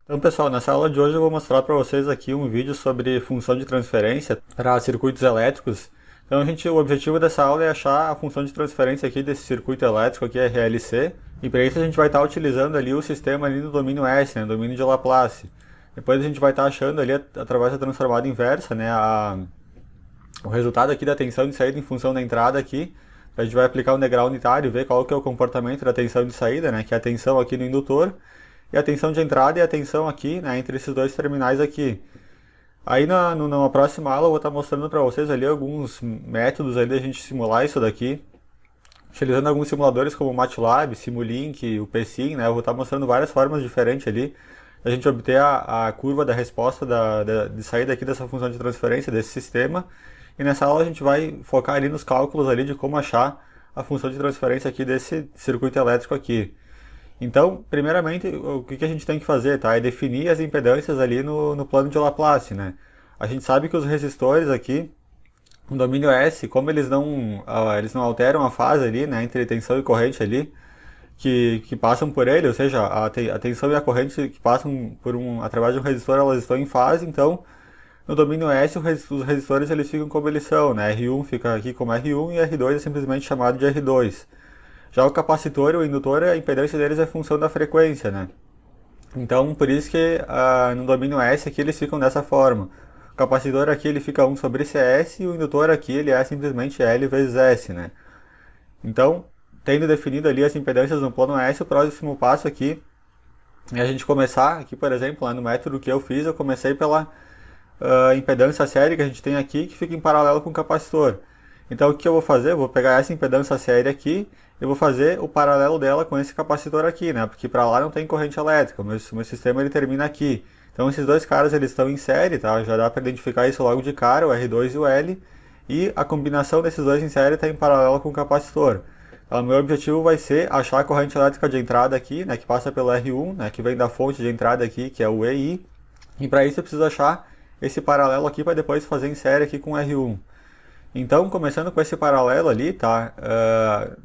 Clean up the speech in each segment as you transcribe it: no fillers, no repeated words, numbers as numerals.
Então, pessoal, nessa aula de hoje eu vou mostrar para vocês aqui um vídeo sobre função de transferência para circuitos elétricos. Então, o objetivo dessa aula é achar a função de transferência aqui desse circuito elétrico aqui, RLC, e para isso a gente vai estar utilizando ali o sistema ali do domínio S, né, domínio de Laplace. Depois a gente vai estar achando ali, através da transformada inversa, né, o resultado aqui da tensão de saída em função da entrada aqui. A gente vai aplicar o degrau unitário e ver qual que é o comportamento da tensão de saída, né, que é a tensão aqui no indutor, e a tensão de entrada e a tensão aqui, né, entre esses dois terminais aqui. Aí numa próxima aula eu vou estar mostrando para vocês ali alguns métodos ali da gente simular isso daqui, utilizando alguns simuladores como o MATLAB, Simulink, o PSIM, né, eu vou estar mostrando várias formas diferentes ali, da gente obter a curva da resposta de saída aqui dessa função de transferência desse sistema. E nessa aula a gente vai focar ali nos cálculos ali de como achar a função de transferência aqui desse circuito elétrico aqui. Então, primeiramente, o que a gente tem que fazer, tá? É definir as impedâncias ali no plano de Laplace, né? A gente sabe que os resistores aqui, no domínio S, como eles não alteram a fase ali, né, entre tensão e corrente ali, que passam por ele, ou seja, a tensão e a corrente que passam através de um resistor, elas estão em fase. Então, no domínio S, os resistores eles ficam como eles são, né? R1 fica aqui como R1 e R2 é simplesmente chamado de R2. Já o capacitor e o indutor, a impedância deles é função da frequência, né? Então, por isso que no domínio S aqui eles ficam dessa forma. O capacitor aqui ele fica 1 sobre CS e o indutor aqui ele é simplesmente L vezes S, né? Então, tendo definido ali as impedâncias no plano S, o próximo passo aqui é a gente começar, aqui por exemplo, lá no método que eu fiz, eu comecei pela impedância séria que a gente tem aqui, que fica em paralelo com o capacitor. Então o que eu vou fazer? Eu vou pegar essa impedância séria aqui, eu vou fazer o paralelo dela com esse capacitor aqui, né? Porque para lá não tem corrente elétrica, o meu sistema ele termina aqui. Então esses dois caras eles estão em série, tá? Já dá para identificar isso logo de cara, o R2 e o L, e a combinação desses dois em série está em paralelo com o capacitor. Então, o meu objetivo vai ser achar a corrente elétrica de entrada aqui, né? Que passa pelo R1, né? Que vem da fonte de entrada aqui, que é o EI, e para isso eu preciso achar esse paralelo aqui para depois fazer em série aqui com R1. Então, começando com esse paralelo ali, tá?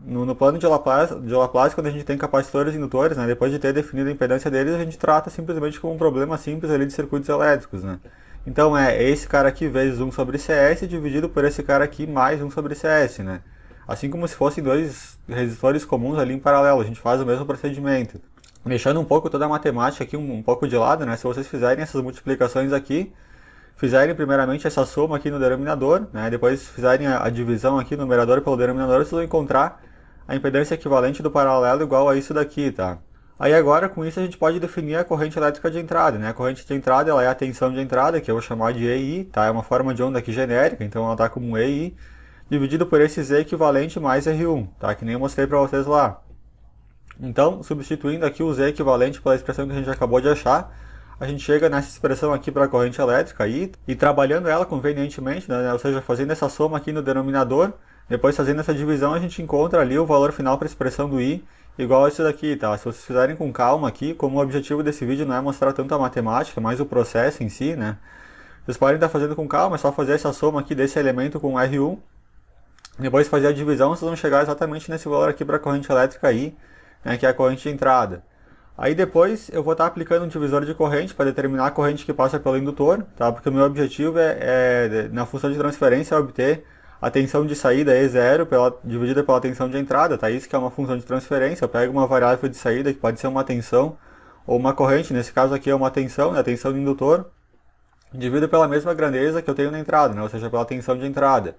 No plano de Laplace, quando a gente tem capacitores e indutores, né? Depois de ter definido a impedância deles, a gente trata simplesmente como um problema simples ali de circuitos elétricos, né? Então, é esse cara aqui vezes 1 sobre CS dividido por esse cara aqui mais 1 sobre CS, né? Assim como se fossem dois resistores comuns ali em paralelo, a gente faz o mesmo procedimento. Deixando um pouco toda a matemática aqui um pouco de lado, né? Se vocês fizerem essas multiplicações aqui, fizerem primeiramente essa soma aqui no denominador, né? Depois fizerem a divisão aqui no numerador pelo denominador, vocês vão encontrar a impedância equivalente do paralelo igual a isso daqui, tá? Aí agora com isso a gente pode definir a corrente elétrica de entrada, né? A corrente de entrada ela é a tensão de entrada, que eu vou chamar de EI, tá? É uma forma de onda aqui genérica, então ela está como EI, dividido por esse Z equivalente mais R1, tá? Que nem eu mostrei para vocês lá. Então, substituindo aqui o Z equivalente pela expressão que a gente acabou de achar, a gente chega nessa expressão aqui para a corrente elétrica aí, e trabalhando ela convenientemente, né? Ou seja, fazendo essa soma aqui no denominador, depois fazendo essa divisão, a gente encontra ali o valor final para a expressão do I, igual a isso daqui, tá? Se vocês fizerem com calma aqui, como o objetivo desse vídeo não é mostrar tanto a matemática, mas o processo em si, né? Vocês podem estar fazendo com calma, é só fazer essa soma aqui desse elemento com R1, depois fazer a divisão, vocês vão chegar exatamente nesse valor aqui para a corrente elétrica I, né? Que é a corrente de entrada. Aí depois eu vou estar aplicando um divisor de corrente para determinar a corrente que passa pelo indutor, tá? Porque o meu objetivo na função de transferência, é obter a tensão de saída E0 dividida pela tensão de entrada, tá? Isso que é uma função de transferência. Eu pego uma variável de saída que pode ser uma tensão ou uma corrente, nesse caso aqui é uma tensão, né? A tensão do indutor, divido pela mesma grandeza que eu tenho na entrada, né? Ou seja, pela tensão de entrada.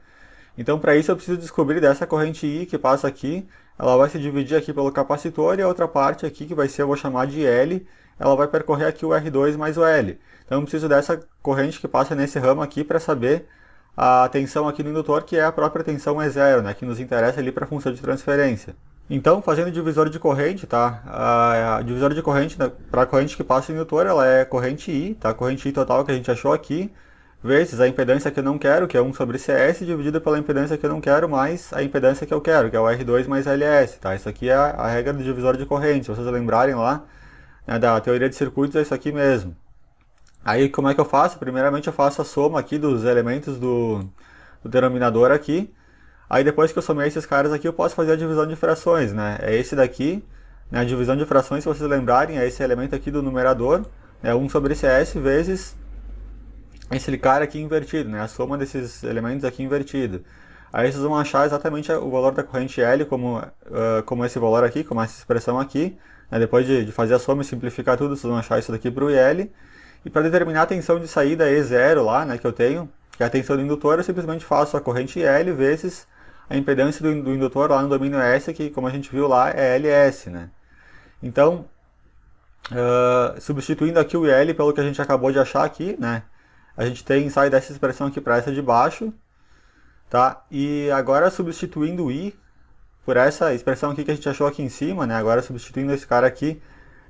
Então, para isso eu preciso descobrir dessa corrente I que passa aqui, ela vai se dividir aqui pelo capacitor, e a outra parte aqui, que vai ser, eu vou chamar de L, ela vai percorrer aqui o R2 mais o L. Então eu preciso dessa corrente que passa nesse ramo aqui para saber a tensão aqui no indutor, que é a própria tensão E0, né, que nos interessa ali para a função de transferência. Então, fazendo divisor de corrente, tá? A divisor de corrente, né, para a corrente que passa no indutor, ela é corrente I, tá? A corrente I total que a gente achou aqui, vezes a impedância que eu não quero, que é 1 sobre CS, dividida pela impedância que eu não quero, mais a impedância que eu quero, que é o R2 mais LS, tá? Isso aqui é a regra do divisor de corrente, se vocês lembrarem lá, né, da teoria de circuitos, é isso aqui mesmo. Aí, como é que eu faço? Primeiramente eu faço a soma aqui dos elementos do denominador aqui, aí depois que eu somei esses caras aqui, eu posso fazer a divisão de frações, né? É esse daqui, né? A divisão de frações, se vocês lembrarem, é esse elemento aqui do numerador, é 1 sobre esse S vezes esse cara aqui invertido, né? A soma desses elementos aqui invertido. Aí vocês vão achar exatamente o valor da corrente L como esse valor aqui, como essa expressão aqui. Né? Depois de fazer a soma e simplificar tudo, vocês vão achar isso daqui para o IL. E para determinar a tensão de saída E0 lá, né, que eu tenho, que é a tensão do indutor, eu simplesmente faço a corrente L vezes a impedância do indutor lá no domínio S, que como a gente viu lá é LS. Né? Então, substituindo aqui o IL pelo que a gente acabou de achar aqui, né, a gente sai dessa expressão aqui para essa de baixo. Tá? E agora substituindo o I por essa expressão aqui que a gente achou aqui em cima, né? Agora substituindo esse cara aqui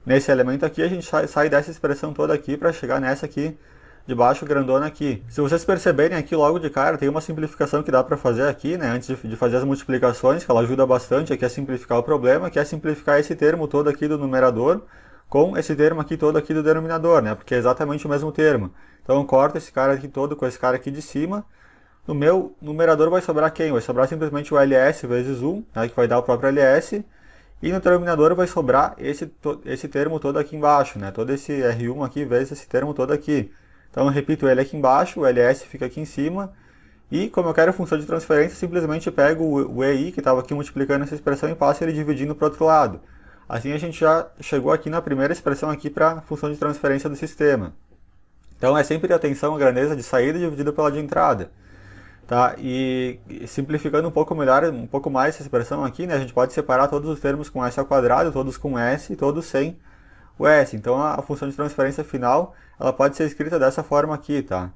nesse elemento aqui, a gente sai dessa expressão toda aqui para chegar nessa aqui de baixo, grandona aqui. Se vocês perceberem aqui logo de cara, tem uma simplificação que dá para fazer aqui, né? Antes de fazer as multiplicações, que ela ajuda bastante aqui a simplificar o problema, que é simplificar esse termo todo aqui do numerador com esse termo aqui todo aqui do denominador, né? Porque é exatamente o mesmo termo. Então eu corto esse cara aqui todo com esse cara aqui de cima. No meu numerador vai sobrar quem? Vai sobrar simplesmente o LS vezes 1, né, que vai dar o próprio LS. E no denominador vai sobrar esse termo todo aqui embaixo, né, todo esse R1 aqui vezes esse termo todo aqui. Então eu repito ele aqui embaixo, o LS fica aqui em cima. E como eu quero a função de transferência, simplesmente pego o EI, que estava aqui multiplicando essa expressão, e passo ele dividindo para o outro lado. Assim a gente já chegou aqui na primeira expressão aqui para a função de transferência do sistema. Então é sempre a tensão, a grandeza de saída dividida pela de entrada. Tá? E simplificando um pouco melhor, um pouco mais essa expressão aqui, né, a gente pode separar todos os termos com S ao quadrado, todos com S e todos sem o S. Então a função de transferência final ela pode ser escrita dessa forma aqui. Tá?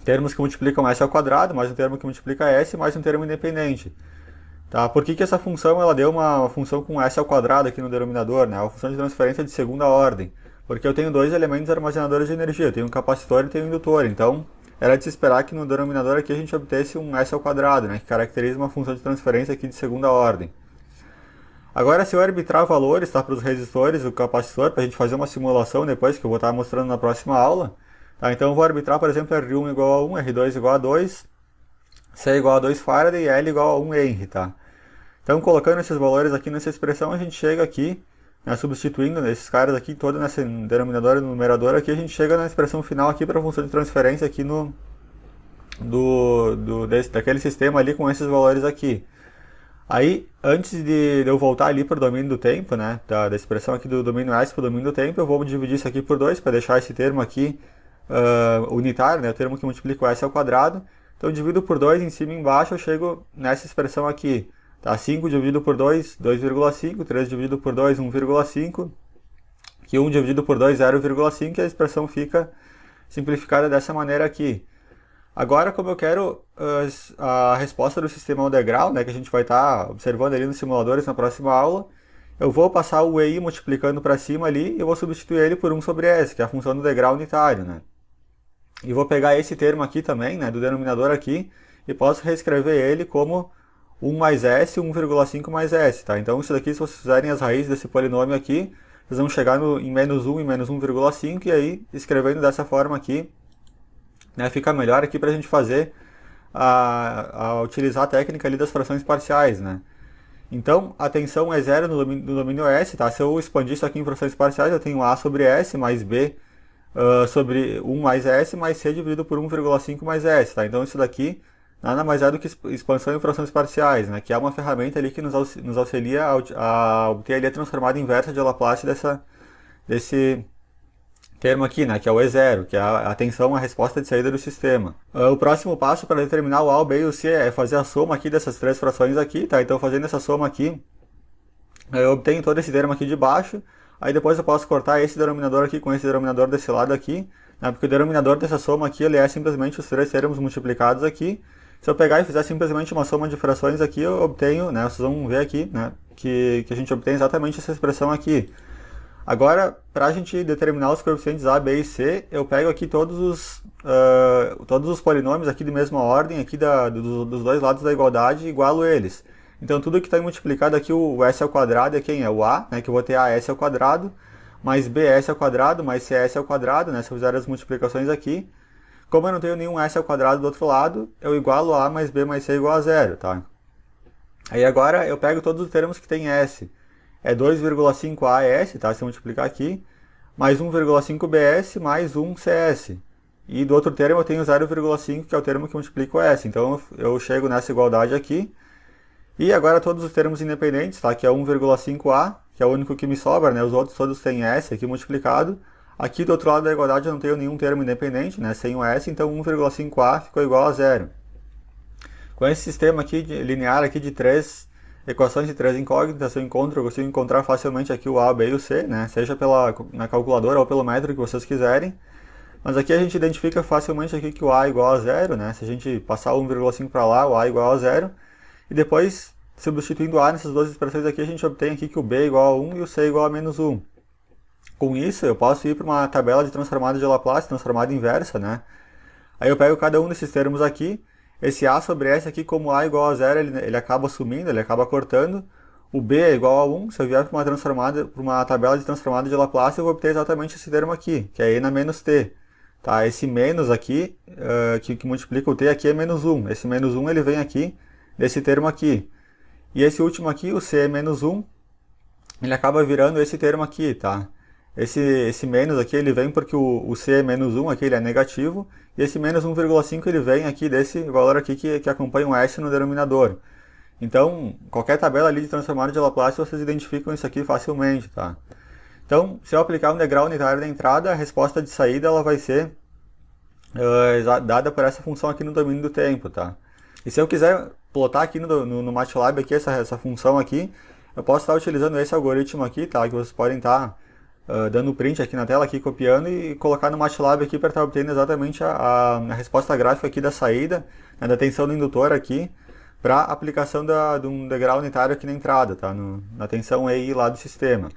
Termos que multiplicam S ao quadrado, mais um termo que multiplica S, mais um termo independente. Tá? Por que essa função ela deu uma função com S ao quadrado aqui no denominador? Né? Uma função de transferência de segunda ordem. Porque eu tenho dois elementos armazenadores de energia, eu tenho um capacitor e tenho um indutor. Então era de se esperar que no denominador aqui a gente obtesse um S ao quadrado, né, que caracteriza uma função de transferência aqui de segunda ordem. Agora, se eu arbitrar valores, tá, para os resistores do capacitor, para a gente fazer uma simulação depois, que eu vou estar mostrando na próxima aula, tá, então eu vou arbitrar, por exemplo, R1 igual a 1, R2 igual a 2, C igual a 2 Faraday e L igual a 1 Henry. Tá? Então, colocando esses valores aqui nessa expressão, a gente chega aqui, né, substituindo esses caras aqui, todo nesse denominador e no numerador aqui, a gente chega na expressão final aqui para a função de transferência aqui daquele sistema ali com esses valores aqui. Aí, antes de eu voltar ali para o domínio do tempo, né, da expressão aqui do domínio S para o domínio do tempo, eu vou dividir isso aqui por 2 para deixar esse termo aqui unitário, né, o termo que multiplica o S ao quadrado. Então, eu divido por 2 em cima e embaixo, eu chego nessa expressão aqui. Tá? 5 dividido por 2, 2,5, 3 dividido por 2, 1,5, que 1 dividido por 2, 0,5, e a expressão fica simplificada dessa maneira aqui. Agora, como eu quero a resposta do sistema ao degrau, né, que a gente vai estar observando ali nos simuladores na próxima aula, eu vou passar o EI multiplicando para cima ali e eu vou substituir ele por 1 sobre S, que é a função do degrau unitário. Né? E vou pegar esse termo aqui também, né, do denominador aqui, e posso reescrever ele como 1 mais S, 1,5 mais S, tá? Então isso daqui, se vocês fizerem as raízes desse polinômio aqui, vocês vão chegar em menos 1 e menos 1,5, e aí, escrevendo dessa forma aqui, né, fica melhor aqui para a gente fazer, utilizar a técnica ali das frações parciais, né? Então, a tensão é 0 no domínio S, tá? Se eu expandir isso aqui em frações parciais, eu tenho A sobre S mais B sobre 1 mais S mais C dividido por 1,5 mais S, tá? Então isso daqui nada mais é do que expansão em frações parciais, né? Que é uma ferramenta ali que nos auxilia a obter ali a transformada inversa de Laplace desse termo aqui, né? Que é o E0, que é a tensão, a resposta de saída do sistema. O próximo passo para determinar o A, o B e o C é fazer a soma aqui dessas três frações aqui, tá? Então fazendo essa soma aqui, eu obtenho todo esse termo aqui de baixo, aí depois eu posso cortar esse denominador aqui com esse denominador desse lado aqui, né? Porque o denominador dessa soma aqui, ele é simplesmente os três termos multiplicados aqui. Se eu pegar e fizer simplesmente uma soma de frações aqui, eu obtenho, né, vocês vão ver aqui, né, que a gente obtém exatamente essa expressão aqui. Agora, para a gente determinar os coeficientes A, B e C, eu pego aqui todos os polinômios aqui de mesma ordem, aqui dos dois lados da igualdade, e igualo eles. Então, tudo que está multiplicado aqui, o S ao quadrado é quem? É o A, né, que eu vou ter AS ao quadrado, mais BS ao quadrado, mais CS ao quadrado, né, se eu fizer as multiplicações aqui. Como eu não tenho nenhum S ao quadrado do outro lado, eu igualo A mais B mais C igual a 0, tá? Aí agora eu pego todos os termos que tem S. É 2,5 AS, tá? Se eu multiplicar aqui, mais 1,5 BS mais 1 CS. E do outro termo eu tenho 0,5, que é o termo que multiplica o S. Então eu chego nessa igualdade aqui. E agora todos os termos independentes, tá? Que é 1,5A, que é o único que me sobra, né? Os outros todos têm S aqui multiplicado. Aqui do outro lado da igualdade eu não tenho nenhum termo independente, né? Sem o S, então 1,5A ficou igual a zero. Com esse sistema aqui linear aqui de três equações de três incógnitas, eu consigo encontrar facilmente aqui o A, o B e o C, né? Seja na calculadora ou pelo método que vocês quiserem. Mas aqui a gente identifica facilmente aqui que o A é igual a zero, né? Se a gente passar o 1,5 para lá, o A é igual a zero. E depois, substituindo o A nessas duas expressões aqui, a gente obtém aqui que o B é igual a 1 e o C é igual a menos 1. Com isso, eu posso ir para uma tabela de transformada de Laplace, transformada inversa, né? Aí eu pego cada um desses termos aqui. Esse A sobre S aqui, como A é igual a zero, ele acaba sumindo, ele acaba cortando. O B é igual a 1. Se eu vier para uma tabela de transformada de Laplace, eu vou obter exatamente esse termo aqui, que é E na menos T. Tá? Esse menos aqui, que multiplica o T aqui, é menos 1. Esse menos 1 ele vem aqui, desse termo aqui. E esse último aqui, o C é menos 1, ele acaba virando esse termo aqui, tá? Esse menos aqui, ele vem porque o C é menos 1, aqui ele é negativo, e esse menos 1,5 ele vem aqui desse valor aqui que acompanha um S no denominador. Então, qualquer tabela ali de transformada de Laplace, vocês identificam isso aqui facilmente, tá? Então, se eu aplicar um degrau unitário da entrada, a resposta de saída ela vai ser dada por essa função aqui no domínio do tempo, tá? E se eu quiser plotar aqui no MATLAB aqui, essa função aqui, eu posso estar utilizando esse algoritmo aqui, tá? Que vocês podem estar dando print aqui na tela, aqui copiando e colocar no MATLAB aqui para estar obtendo exatamente a resposta gráfica aqui da saída, né, da tensão do indutor aqui, para aplicação de um degrau unitário aqui na entrada, tá? Na tensão EI lá do sistema.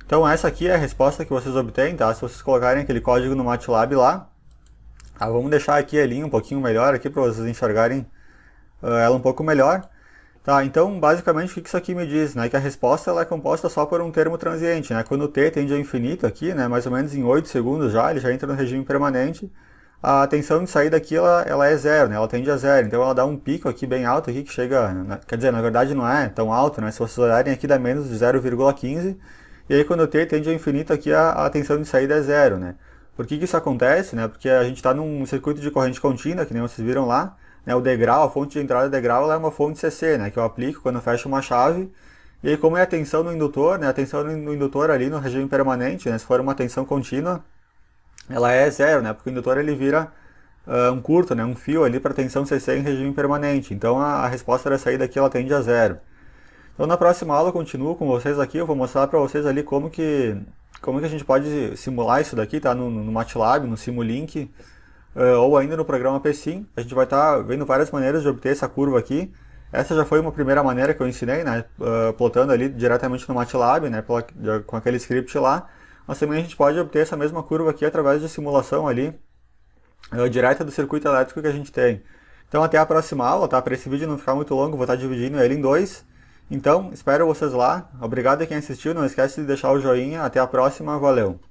Então essa aqui é a resposta que vocês obtêm, tá? Se vocês colocarem aquele código no MATLAB lá. Vamos deixar aqui a linha um pouquinho melhor aqui para vocês enxergarem ela um pouco melhor. Tá, então basicamente o que isso aqui me diz, né? Que a resposta ela é composta só por um termo transiente, né? Quando o t tende a infinito aqui, né? Mais ou menos em 8 segundos já, ele já entra no regime permanente. A tensão de saída aqui ela é zero, né? Ela tende a zero, então ela dá um pico aqui bem alto aqui que chega, quer dizer, na verdade não é tão alto, né? Se vocês olharem aqui dá menos de 0,15. E aí quando o t tende a infinito aqui a tensão de saída é zero, né? Por que isso acontece, né? Porque a gente está num circuito de corrente contínua, que nem vocês viram lá, né? O degrau, a fonte de entrada do degrau, ela é uma fonte CC, né? Que eu aplico quando eu fecho uma chave. E aí como é a tensão no indutor, né? A tensão no indutor ali no regime permanente, né? Se for uma tensão contínua, ela é zero, né? Porque o indutor ele vira um curto, né? Um fio ali para tensão CC em regime permanente. Então a resposta da saída aqui ela tende a zero. Então na próxima aula eu continuo com vocês aqui, eu vou mostrar para vocês ali como que a gente pode simular isso daqui, tá? No MATLAB, no Simulink, ou ainda no programa PSim. A gente vai estar vendo várias maneiras de obter essa curva aqui. Essa já foi uma primeira maneira que eu ensinei, né? Plotando ali diretamente no MATLAB, né? Com aquele script lá. Mas também a gente pode obter essa mesma curva aqui através de simulação ali, direta do circuito elétrico que a gente tem. Então até a próxima aula, tá? Para esse vídeo não ficar muito longo, vou estar dividindo ele em dois. Então, espero vocês lá. Obrigado a quem assistiu, não esquece de deixar o joinha. Até a próxima, valeu!